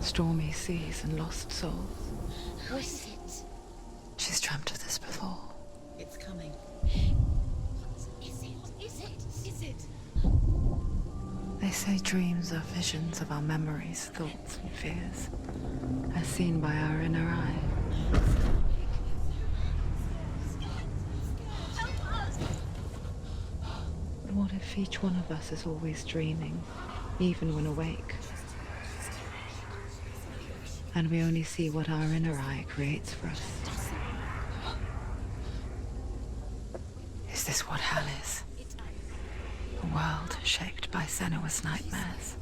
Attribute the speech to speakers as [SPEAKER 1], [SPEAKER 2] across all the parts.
[SPEAKER 1] Stormy seas and lost souls.
[SPEAKER 2] Who is it?
[SPEAKER 1] She's dreamt of this before.
[SPEAKER 2] It's coming. What is it? Is it? Is it?
[SPEAKER 1] They say dreams are visions of our memories, thoughts and fears, as seen by our inner eye. But what if each one of us is always dreaming, even when awake? And we only see what our inner eye creates for us. Is this what hell is? A world shaped by Senua's nightmares.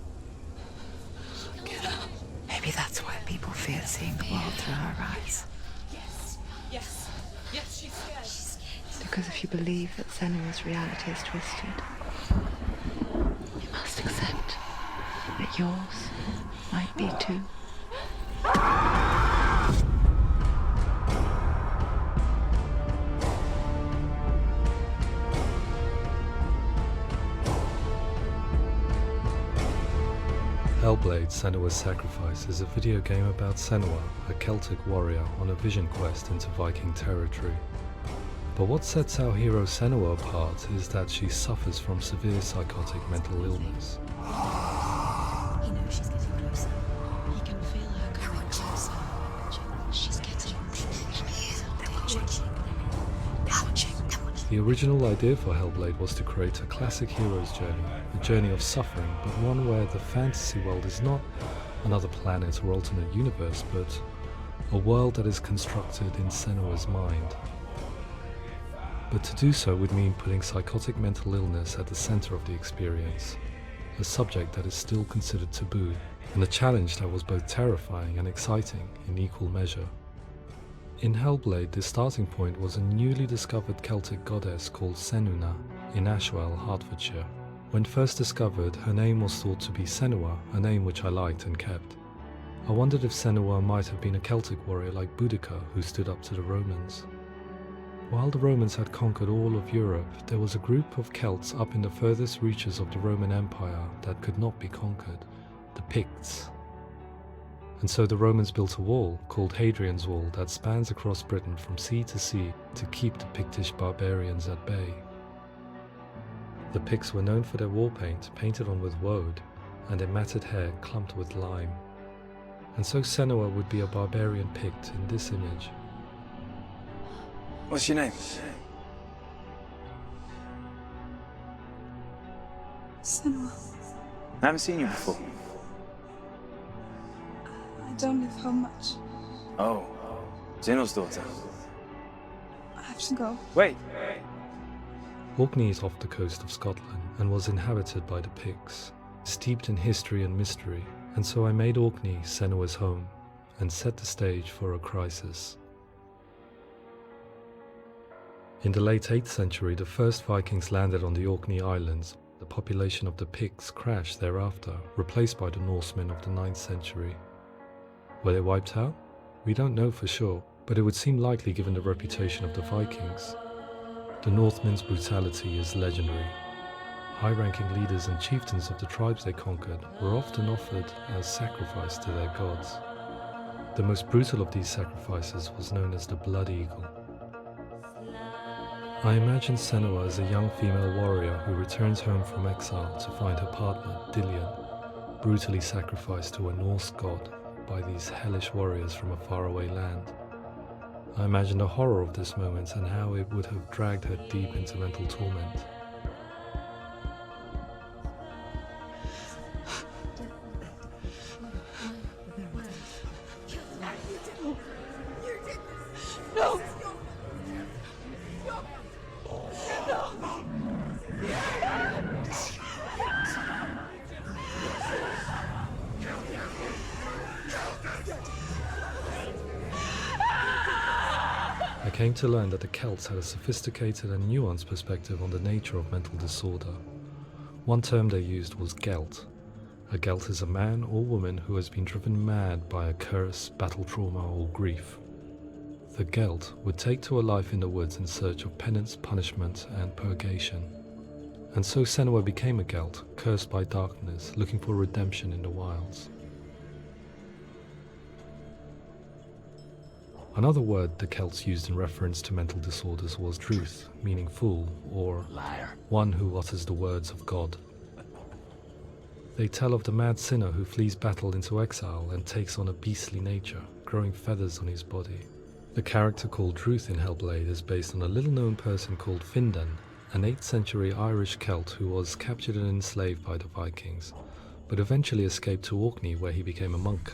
[SPEAKER 1] Maybe that's why people fear seeing the world through her eyes.
[SPEAKER 2] Yes, she's scared.
[SPEAKER 1] Because if you believe that Senua's reality is twisted, you must accept that yours might be too.
[SPEAKER 3] Hellblade: Senua's Sacrifice is a video game about Senua, a Celtic warrior on a vision quest into Viking territory. But what sets our hero Senua apart is that she suffers from severe psychotic mental illness.
[SPEAKER 2] He knows she's getting closer. He can feel her coming closer. She's getting
[SPEAKER 3] The original idea for Hellblade was to create a classic hero's journey, a journey of suffering, but one where the fantasy world is not another planet or alternate universe, but a world that is constructed in Senua's mind. But to do so would mean putting psychotic mental illness at the center of the experience, a subject that is still considered taboo, and a challenge that was both terrifying and exciting in equal measure. In Hellblade, the starting point was a newly discovered Celtic goddess called Senua in Ashwell, Hertfordshire. When first discovered, her name was thought to be Senua, a name which I liked and kept. I wondered if Senua might have been a Celtic warrior like Boudica who stood up to the Romans. While the Romans had conquered all of Europe, there was a group of Celts up in the furthest reaches of the Roman Empire that could not be conquered, the Picts. And so the Romans built a wall, called Hadrian's Wall, that spans across Britain from sea to sea to keep the Pictish barbarians at bay. The Picts were known for their war paint, painted on with woad, and their matted hair clumped with lime. And so Senua would be a barbarian Pict in this image.
[SPEAKER 4] What's your name?
[SPEAKER 5] Senua.
[SPEAKER 4] I haven't seen you before.
[SPEAKER 5] I don't live home much.
[SPEAKER 4] Oh, Zeno's daughter.
[SPEAKER 5] I have to go.
[SPEAKER 4] Wait.
[SPEAKER 3] Orkney is off the coast of Scotland and was inhabited by the Picts, steeped in history and mystery, and so I made Orkney Senua's home and set the stage for a crisis. In the late 8th century, the first Vikings landed on the Orkney Islands. The population of the Picts crashed thereafter, replaced by the Norsemen of the 9th century. Were they wiped out? We don't know for sure, but it would seem likely given the reputation of the Vikings. The Northmen's brutality is legendary. High-ranking leaders and chieftains of the tribes they conquered were often offered as sacrifice to their gods. The most brutal of these sacrifices was known as the Blood Eagle. I imagine Senua as a young female warrior who returns home from exile to find her partner, Dillion, brutally sacrificed to a Norse god by these hellish warriors from a faraway land. I imagine the horror of this moment and how it would have dragged her deep into mental torment.
[SPEAKER 5] No!
[SPEAKER 3] I came to learn that the Celts had a sophisticated and nuanced perspective on the nature of mental disorder. One term they used was gelt. A gelt is a man or woman who has been driven mad by a curse, battle trauma, or grief. The gelt would take to a life in the woods in search of penance, punishment, and purgation. And so Senua became a gelt, cursed by darkness, looking for redemption in the wilds. Another word the Celts used in reference to mental disorders was druth, meaning fool, or
[SPEAKER 6] Liar.
[SPEAKER 3] one who utters the words of God. They tell of the mad sinner who flees battle into exile and takes on a beastly nature, growing feathers on his body. The character called Druth in Hellblade is based on a little-known person called Findan, an 8th century Irish Celt who was captured and enslaved by the Vikings, but eventually escaped to Orkney where he became a monk.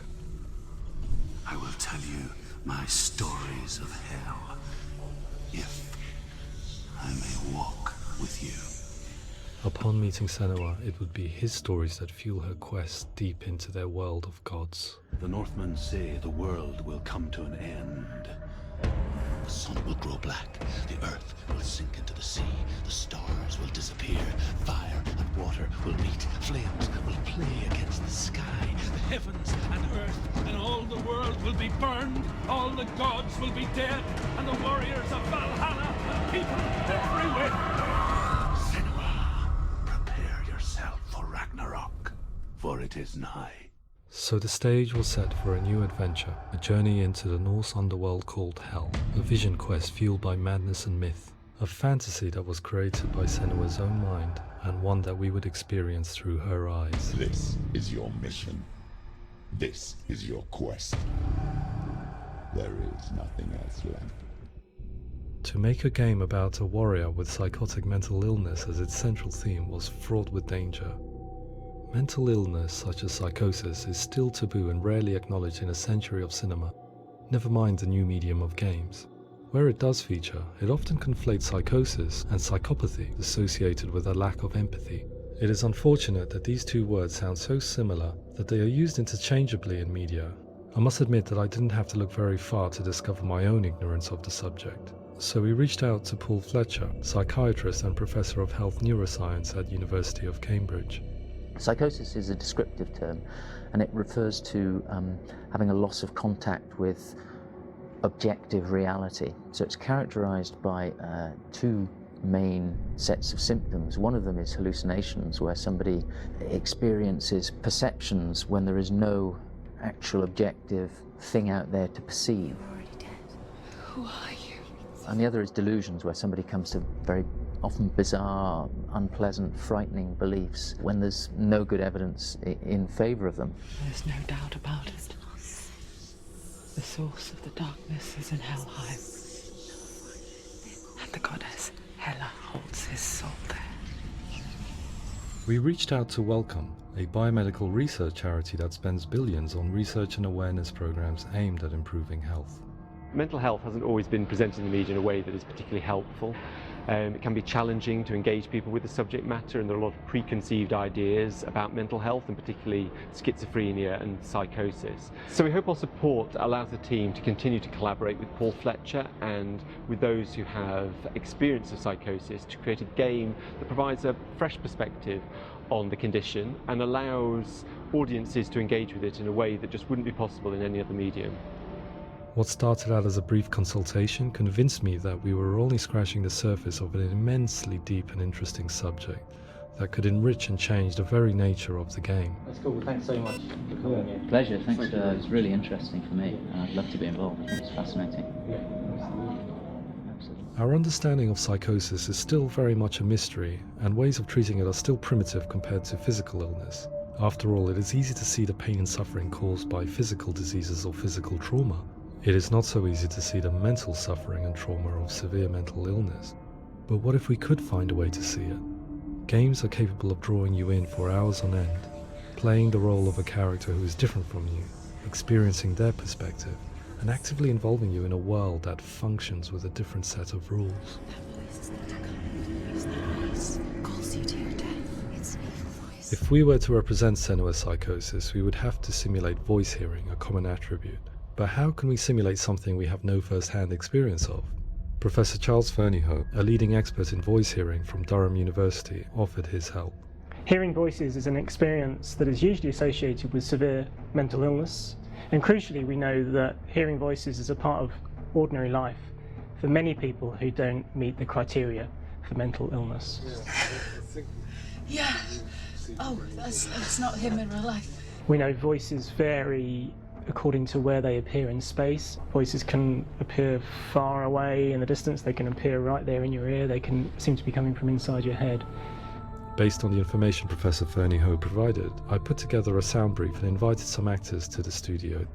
[SPEAKER 6] I will tell you my stories of hell, if I may walk with you.
[SPEAKER 3] Upon meeting Senua, it would be his stories that fuel her quest deep into their world of gods.
[SPEAKER 6] The Northmen say the world will come to an end. The sun will grow black, the earth will sink into the sea, the stars will disappear, fire and water will meet, flames will play against the sky, the heavens and earth and all the world will be burned, all the gods will be dead, and the warriors of Valhalla and people everywhere. Senua, prepare yourself for Ragnarok, for it is nigh.
[SPEAKER 3] So the stage was set for a new adventure, a journey into the Norse underworld called Hell, a vision quest fueled by madness and myth, a fantasy that was created by Senua's own mind, and one that we would experience through her eyes.
[SPEAKER 7] This is your mission. This is your quest. There is nothing else left.
[SPEAKER 3] To make a game about a warrior with psychotic mental illness as its central theme was fraught with danger. Mental illness such as psychosis is still taboo and rarely acknowledged in a century of cinema, never mind the new medium of games. Where it does feature, it often conflates psychosis and psychopathy associated with a lack of empathy. It is unfortunate that these two words sound so similar that they are used interchangeably in media. I must admit that I didn't have to look very far to discover my own ignorance of the subject. So we reached out to Paul Fletcher, psychiatrist and professor of health neuroscience at University of Cambridge.
[SPEAKER 8] Psychosis is a descriptive term, and it refers to having a loss of contact with objective reality. So it's characterized by two main sets of symptoms. One of them is hallucinations, where somebody experiences perceptions when there is no actual objective thing out there to perceive.
[SPEAKER 2] You're already dead. Who are you?
[SPEAKER 8] And the other is delusions, where somebody comes to very often bizarre, unpleasant, frightening beliefs when there's no good evidence in favor of them.
[SPEAKER 1] There's no doubt about it. The source of the darkness is in Helheim. And the goddess Hela holds his soul there.
[SPEAKER 3] We reached out to Welcome, a biomedical research charity that spends billions on research and awareness programs aimed at improving health.
[SPEAKER 9] Mental health hasn't always been presented in the media in a way that is particularly helpful. It can be challenging to engage people with the subject matter, and there are a lot of preconceived ideas about mental health, and particularly schizophrenia and psychosis. So we hope our support allows the team to continue to collaborate with Paul Fletcher and with those who have experience of psychosis to create a game that provides a fresh perspective on the condition and allows audiences to engage with it in a way that just wouldn't be possible in any other medium.
[SPEAKER 3] What started out as a brief consultation convinced me that we were only scratching the surface of an immensely deep and interesting subject that could enrich and change the very nature of the game.
[SPEAKER 8] That's cool. Thanks so much for coming here. Pleasure. Thanks. It's really interesting for me, and I'd love to be involved. I think it's fascinating. Absolutely.
[SPEAKER 3] Our understanding of psychosis is still very much a mystery, and ways of treating it are still primitive compared to physical illness. After all, it is easy to see the pain and suffering caused by physical diseases or physical trauma. It is not so easy to see the mental suffering and trauma of severe mental illness. But what if we could find a way to see it? Games are capable of drawing you in for hours on end, playing the role of a character who is different from you, experiencing their perspective, and actively involving you in a world that functions with a different set of rules.
[SPEAKER 2] That voice is not a kind voice. That voice calls you to your death. It's an evil voice.
[SPEAKER 3] If we were to represent Senua's psychosis, we would have to simulate voice hearing, a common attribute. But how can we simulate something we have no first-hand experience of? Professor Charles Fernyhough, a leading expert in voice hearing from Durham University, offered his help.
[SPEAKER 10] Hearing voices is an experience that is usually associated with severe mental illness, and crucially we know that hearing voices is a part of ordinary life for many people who don't meet the criteria for mental illness.
[SPEAKER 5] Yeah. Oh, that's not him in real life.
[SPEAKER 10] We know voices vary according to where they appear in space. Voices can appear far away in the distance, they can appear right there in your ear, they can seem to be coming from inside your head.
[SPEAKER 3] Based on the information Professor Fernie Ho provided, I put together a sound brief and invited some actors to the studio.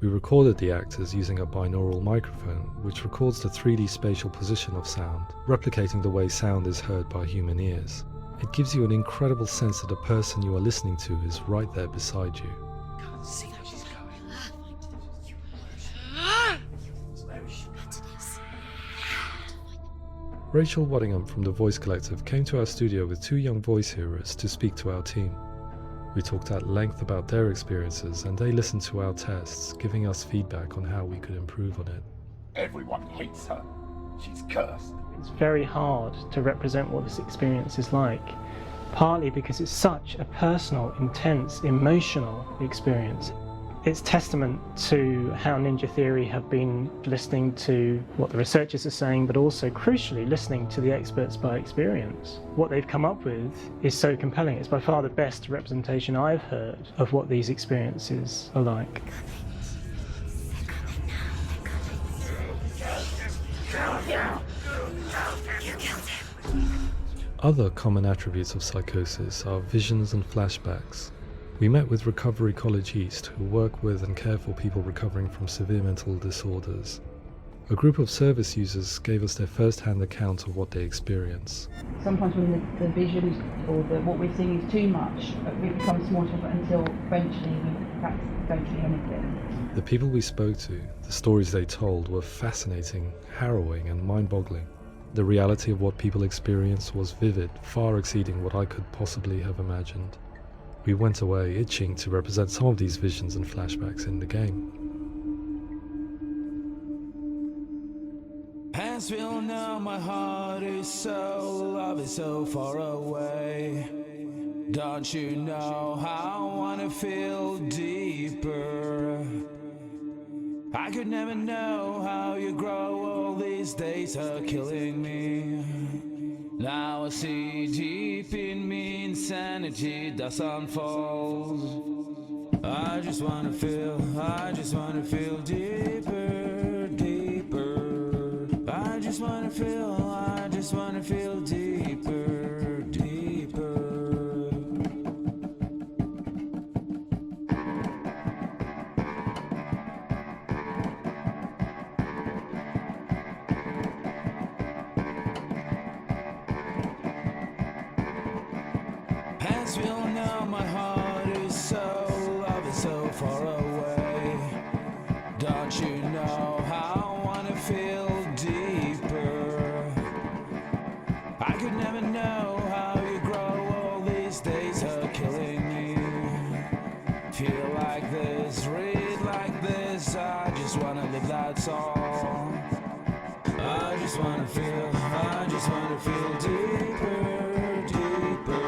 [SPEAKER 3] We recorded the actors using a binaural microphone, which records the 3D spatial position of sound, replicating the way sound is heard by human ears. It gives you an incredible sense that the person you are listening to is right there beside you.
[SPEAKER 2] Can't see how she's going.
[SPEAKER 3] Rachel Waddingham from the Voice Collective came to our studio with 2 young voice hearers to speak to our team. We talked at length about their experiences and they listened to our tests, giving us feedback on how we could improve on it.
[SPEAKER 7] Everyone hates her. She's cursed.
[SPEAKER 10] It's very hard to represent what this experience is like, partly because it's such a personal, intense, emotional experience. It's testament to how Ninja Theory have been listening to what the researchers are saying, but also, crucially, listening to the experts by experience. What they've come up with is so compelling. It's by far the best representation I've heard of what these experiences are like.
[SPEAKER 3] Other common attributes of psychosis are visions and flashbacks. We met with Recovery College East, who work with and care for people recovering from severe mental disorders. A group of service users gave us their first-hand account of what they experience.
[SPEAKER 11] Sometimes when the visions or what we're seeing is too much, it becomes more difficult until eventually we perhaps don't see anything.
[SPEAKER 3] The people we spoke to, the stories they told, were fascinating, harrowing and mind-boggling. The reality of what people experienced was vivid, far exceeding what I could possibly have imagined. We went away itching to represent some of these visions and flashbacks in the game.
[SPEAKER 12] As we all know, my heart is so, love is so far away. Don't you know how I wanna feel deeper? I could never know how you grow, all these days are killing me. Now I see deep in me insanity does unfold. I just wanna feel deeper, deeper. I just wanna feel deeper, deeper. As we all know, my heart is so, love is so far away. Don't you know how I wanna feel deeper? I could never know how you grow, all these days are killing me. Feel like this, read like this, I just wanna live, that's all. I just wanna feel deeper, deeper.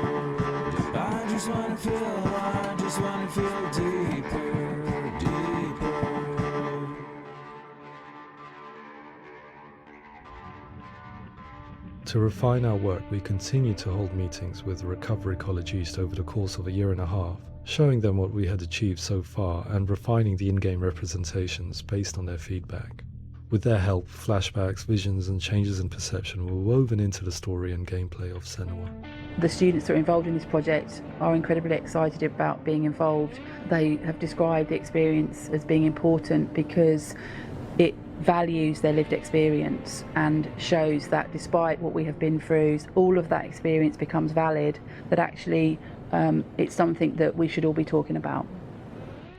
[SPEAKER 12] I just wanna feel deeper, deeper.
[SPEAKER 3] To refine our work, we continued to hold meetings with Recovery College East over the course of a year and a half, showing them what we had achieved so far and refining the in-game representations based on their feedback. With their help, flashbacks, visions and changes in perception were woven into the story and gameplay of Senua.
[SPEAKER 11] The students that are involved in this project are incredibly excited about being involved. They have described the experience as being important because it values their lived experience and shows that despite what we have been through, all of that experience becomes valid, that actually it's something that we should all be talking about.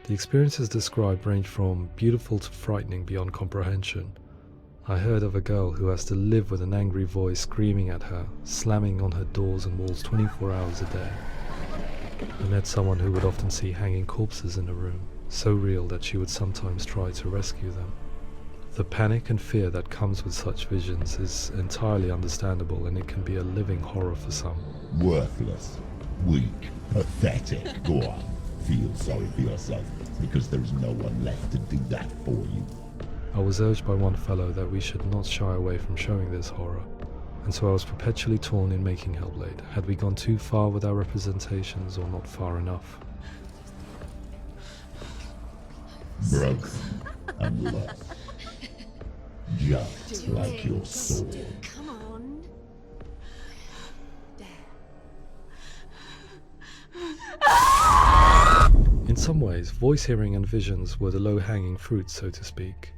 [SPEAKER 3] The experiences described range from beautiful to frightening beyond comprehension. I heard of a girl who has to live with an angry voice screaming at her, slamming on her doors and walls 24 hours a day. I met someone who would often see hanging corpses in a room, so real that she would sometimes try to rescue them. The panic and fear that comes with such visions is entirely understandable, and it can be a living horror for some.
[SPEAKER 7] Worthless, weak, pathetic. Go on, feel sorry for yourself, because there's no one left to do that for you.
[SPEAKER 3] I was urged by one fellow that we should not shy away from showing this horror, and so I was perpetually torn in making Hellblade. Had we gone too far with our representations or not far enough?
[SPEAKER 7] broken and lost. Just like your soul.
[SPEAKER 2] Come on.
[SPEAKER 3] In some ways, voice hearing and visions were the low-hanging fruit, so to speak.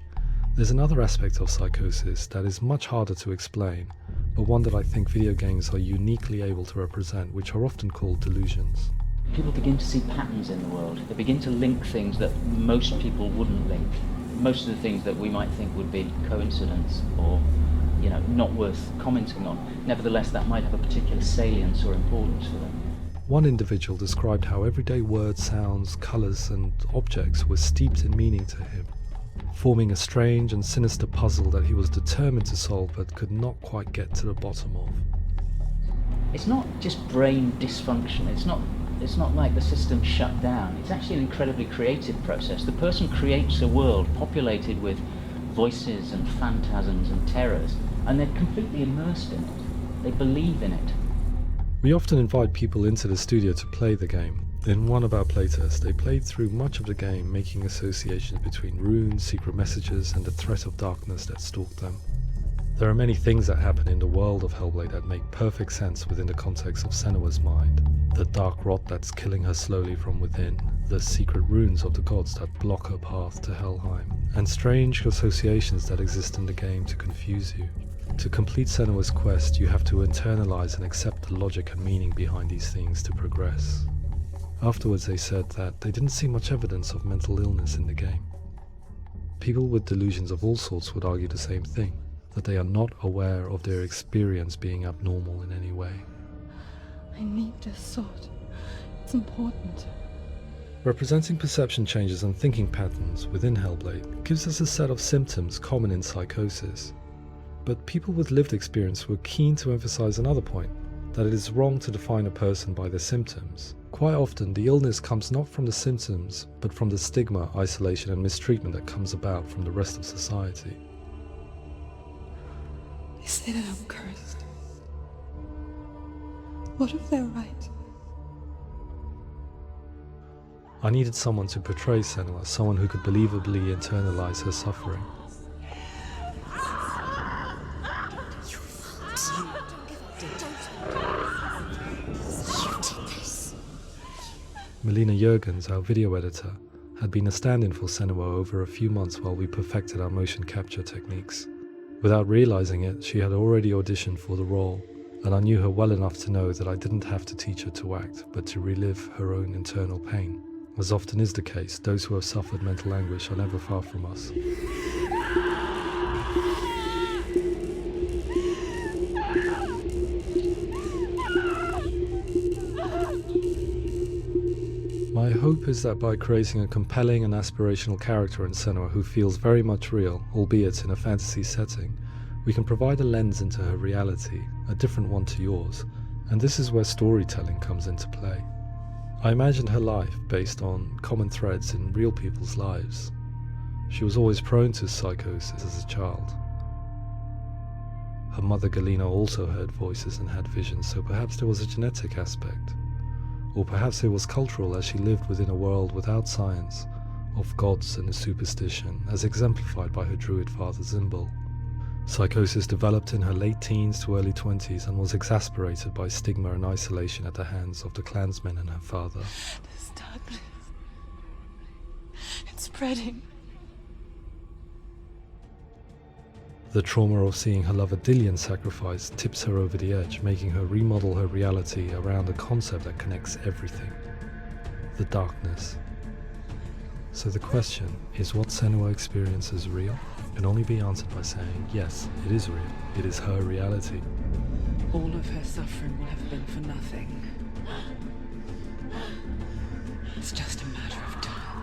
[SPEAKER 3] There's another aspect of psychosis that is much harder to explain, but one that I think video games are uniquely able to represent, which are often called delusions.
[SPEAKER 8] People begin to see patterns in the world. They begin to link things that most people wouldn't link. Most of the things that we might think would be coincidence or, not worth commenting on. Nevertheless, that might have a particular salience or importance for them.
[SPEAKER 3] One individual described how everyday words, sounds, colours and objects were steeped in meaning to him, forming a strange and sinister puzzle that he was determined to solve but could not quite get to the bottom of.
[SPEAKER 8] It's not just brain dysfunction. It's not like the system shut down. It's actually an incredibly creative process. The person creates a world populated with voices and phantasms and terrors, and they're completely immersed in it. They believe in it.
[SPEAKER 3] We often invite people into the studio to play the game. In one of our playtests, they played through much of the game, making associations between runes, secret messages, and the threat of darkness that stalked them. There are many things that happen in the world of Hellblade that make perfect sense within the context of Senua's mind. The dark rot that's killing her slowly from within, the secret runes of the gods that block her path to Helheim, and strange associations that exist in the game to confuse you. To complete Senua's quest, you have to internalize and accept the logic and meaning behind these things to progress. Afterwards, they said that they didn't see much evidence of mental illness in the game. People with delusions of all sorts would argue the same thing, that they are not aware of their experience being abnormal in any way.
[SPEAKER 5] I need this sword. It's important.
[SPEAKER 3] Representing perception changes and thinking patterns within Hellblade gives us a set of symptoms common in psychosis. But people with lived experience were keen to emphasize another point, that it is wrong to define a person by their symptoms. Quite often, the illness comes not from the symptoms, but from the stigma, isolation and mistreatment that comes about from the rest of society.
[SPEAKER 5] They say that I'm cursed. What if they're right?
[SPEAKER 3] I needed someone to portray Senua, someone who could believably internalize her suffering. Melina Jurgens, our video editor, had been a stand-in for Senua over a few months while we perfected our motion capture techniques. Without realizing it, she had already auditioned for the role, and I knew her well enough to know that I didn't have to teach her to act, but to relive her own internal pain. As often is the case, those who have suffered mental anguish are never far from us. My hope is that by creating a compelling and aspirational character in Senua who feels very much real, albeit in a fantasy setting, we can provide a lens into her reality, a different one to yours, and this is where storytelling comes into play. I imagined her life based on common threads in real people's lives. She was always prone to psychosis as a child. Her mother Galina also heard voices and had visions, so perhaps there was a genetic aspect. Or perhaps it was cultural, as she lived within a world without science, of gods and a superstition, as exemplified by her druid father Zimbal. Psychosis developed in her late teens to early 20s and was exacerbated by stigma and isolation at the hands of the clansmen and her father.
[SPEAKER 5] This darkness. It's spreading.
[SPEAKER 3] The trauma of seeing her lover Dillian sacrificed tips her over the edge, making her remodel her reality around a concept that connects everything: the darkness. So the question is, what Senua experiences real? Can only be answered by saying, yes, it is real. It is her reality.
[SPEAKER 1] All of her suffering will have been for nothing. It's just a matter of time.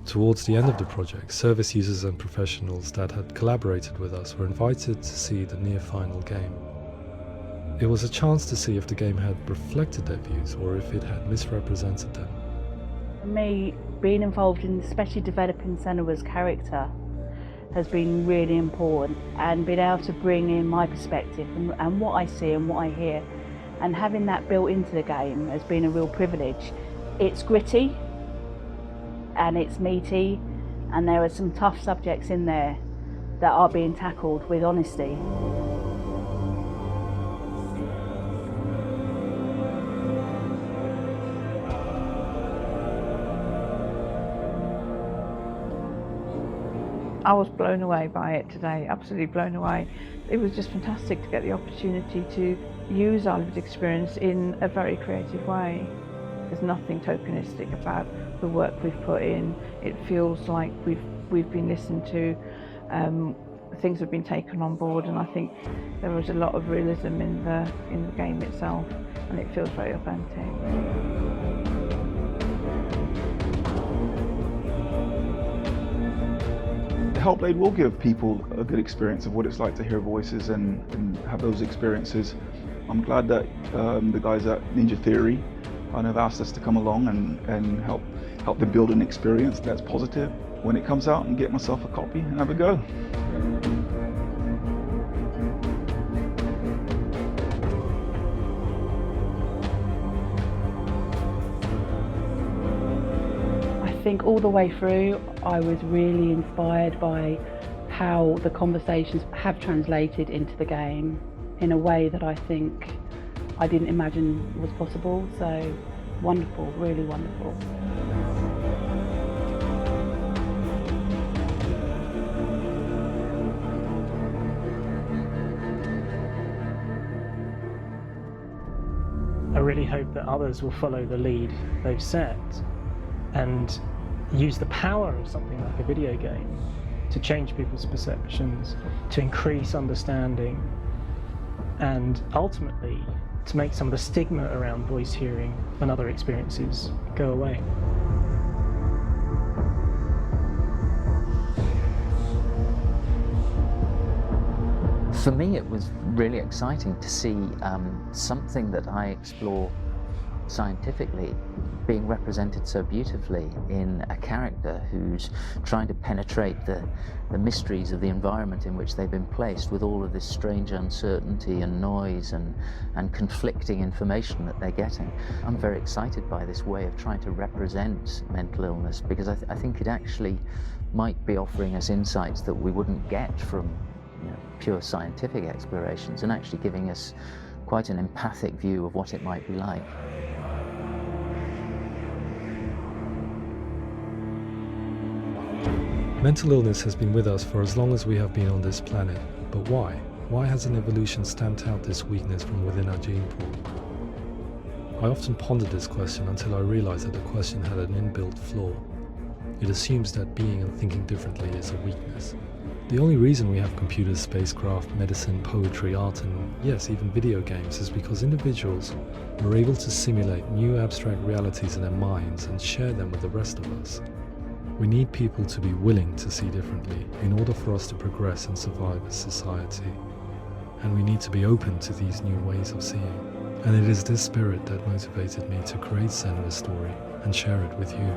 [SPEAKER 3] Towards the end of the project, service users and professionals that had collaborated with us were invited to see the near-final game. It was a chance to see if the game had reflected their views or if it had misrepresented them.
[SPEAKER 11] For me, being involved in especially developing Senua's character has been really important, and being able to bring in my perspective and what I see and what I hear, and having that built into the game has been a real privilege. It's gritty and it's meaty, and there are some tough subjects in there that are being tackled with honesty.
[SPEAKER 5] I was blown away by it today, absolutely blown away. It was just fantastic to get the opportunity to use our lived experience in a very creative way. There's nothing tokenistic about the work we've put in. It feels like we've been listened to, things have been taken on board, and I think there was a lot of realism in the game itself, and it feels very authentic.
[SPEAKER 13] Hellblade will give people a good experience of what it's like to hear voices and have those experiences. I'm glad that the guys at Ninja Theory have asked us to come along and help them build an experience that's positive when it comes out, and get myself a copy and have a go.
[SPEAKER 11] I think all the way through I was really inspired by how the conversations have translated into the game in a way that I think I didn't imagine was possible. So wonderful, really wonderful.
[SPEAKER 10] I really hope that others will follow the lead they've set and use the power of something like a video game to change people's perceptions, to increase understanding, and ultimately to make some of the stigma around voice hearing and other experiences go away.
[SPEAKER 8] For me, it was really exciting to see something that I explore scientifically being represented so beautifully in a character who's trying to penetrate the mysteries of the environment in which they've been placed, with all of this strange uncertainty and noise and conflicting information that they're getting. I'm very excited by this way of trying to represent mental illness, because I think it actually might be offering us insights that we wouldn't get from pure scientific explorations, and actually giving us quite an empathic view of what it might be like.
[SPEAKER 3] Mental illness has been with us for as long as we have been on this planet, but why? Why hasn't evolution stamped out this weakness from within our gene pool? I often pondered this question until I realized that the question had an inbuilt flaw. It assumes that being and thinking differently is a weakness. The only reason we have computers, spacecraft, medicine, poetry, art, and yes, even video games is because individuals were able to simulate new abstract realities in their minds and share them with the rest of us. We need people to be willing to see differently in order for us to progress and survive as society. And we need to be open to these new ways of seeing. And it is this spirit that motivated me to create Senua's story and share it with you.